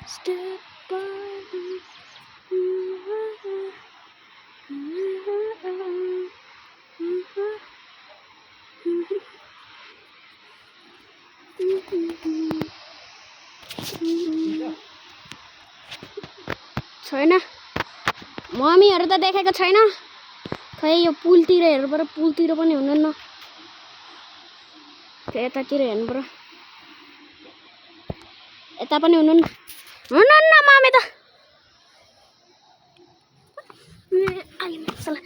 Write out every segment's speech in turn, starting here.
Step by छैन मम्मीहरु त देखेको छैन खै यो पुलतिर हेर्नु पर्यो पुलतिर पनि हुनुहुन्न यतातिर हेर्नु पर्यो यता पनि हुनुहुन्न मम्मी त आइ मसला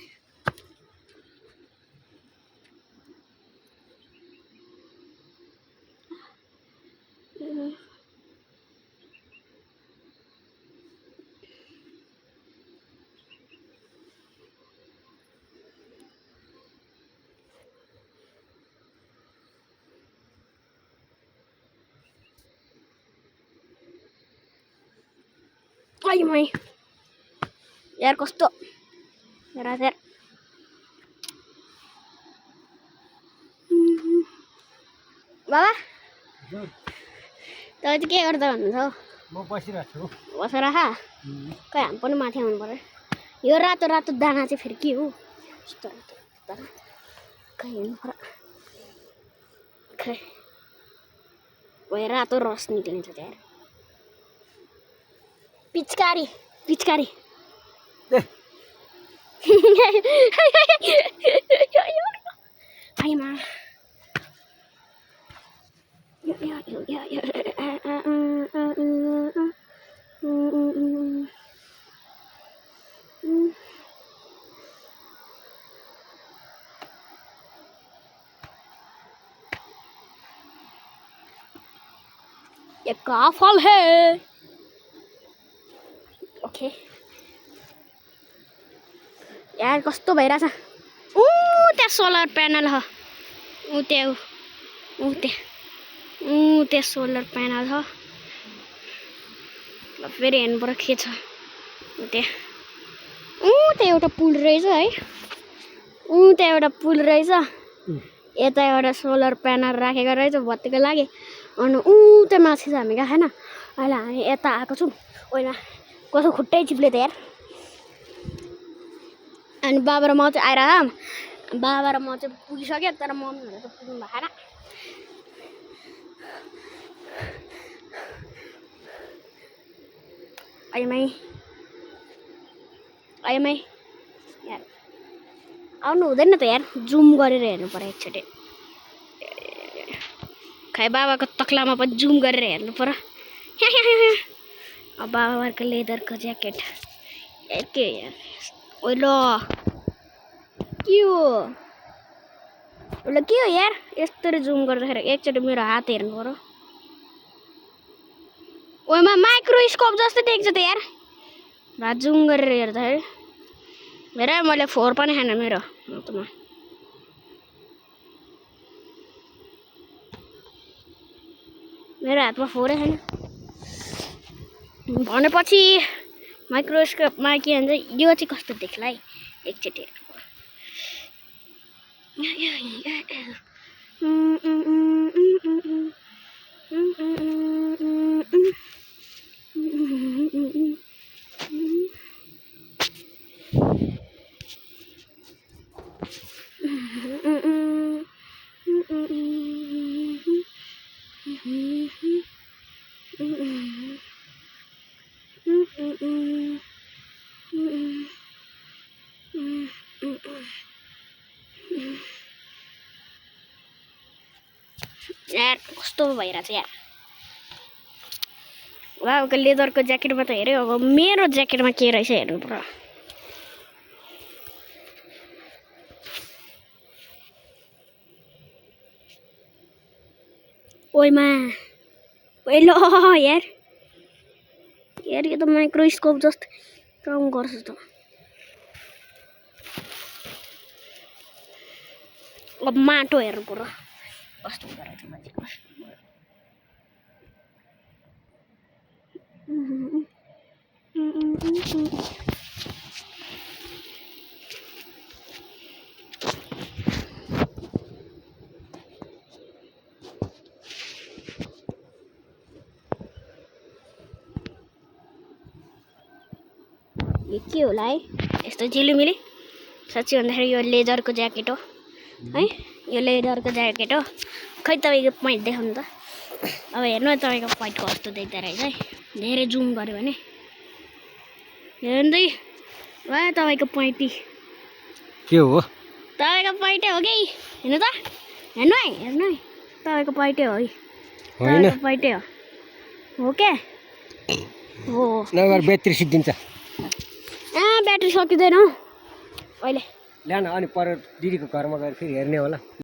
Ay, mai. Yaar कस्तो राधेर बाबा त चाहिँ के गर्दै हुनुहुन्छ म बसिरहेको छु बसेर खा खै हामी पनि माथि आउनु पर्यो यो रातो रातो दाना चाहिँ फेरि के हो यस्तो रातो दाना खै हेर्नु पर्यो खै ओए रातो रस निक्लिन्छ त्यहाँ पिचकारी पिचकारी हाय मा ये का फल है ओके यार कस्तो भइराछ त्यहाँ सोलर प्यानल ह त्यहाँ सोलर प्यानल छ ल फेरि हेर्नु पर्यो के छ त्यहाँ एउटा पुल रहेछ है त्यहाँ एउटा पुल रहेछ यता एउटा सोलर प्यानल राखेको रहेछ बत्तीको लागि अनि त्यहाँ माथि छ हामी गएको छैन अहिले हामी यता आएको छौँ ओइमा कसो खुट्टै चिप्ले त यार अनि बाबा र म चाहिँ आइरहेको बाबा र म चाहिँ पुगिसक्यो तर मम्मीहरू त पुग्नु भएन आइमै यार आउनु हुँदैन त यार जुम गरेर हेर्नु पर्यो एकचोटि खै बाबाको तक्लामा पनि जुम गरेर हेर्नु पर्यो अब बाबाको लेदरको ज्याकेट के यार ओइ ल के हो के हो यार यस्तरी जुम गर्दाखेरि एकचोटि मेरो हात हेर्नु पर्यो ओइमा माइक्रोस्कोप जस्तै देख्छ त यार हात जुम गरेर हेर्दाखेरि हेर मैले फोहोर पनि खान मेरो हातमा फोहोरै छैन भनेपछि माइक्रोस्कोपमा के भन्छ यो चाहिँ कस्तो देख्ला है एकचोटि यार कस्तो भइरहेछ यार बाबाको लेदरको ज्याकेटमा त हेऱ्यो अब मेरो ज्याकेटमा के रहेछ हेर्नु पर्यो ओइमा ओइ ल यार यार यो त माइक्रोस्कोप जस्तो काम गर्छ त अब माटो हेर्नु पर्यो कस्तो गरेछ मान्छे यो के होला है यस्तो झिलिमिली साँच्चै भन्दाखेरि यो लेदरको ज्याकेट हो है यो लेदरको ज्याकेट हो खै तपाईँको पोइन्ट देखाउनु त अब हेर्नु न तपाईँको पोइन्ट कस्तो देख्दो रहेछ है धेरै जुम गऱ्यो भने हेर्दै वा तपाईँको पोइन्ट के हो तपाईँको पोइन्टै हो कि हेर्नु त हेर्नु है तपाईँको पोइन्टै हो है होइन तपाईँको पोइन्टै हो क्या हो नगर ब्याट्री सिद्धिन्छ ब्याट्री सकिँदैन हौ अहिले ल्यान अनि पर दिदीको घरमा गएर फेरि हेर्ने होला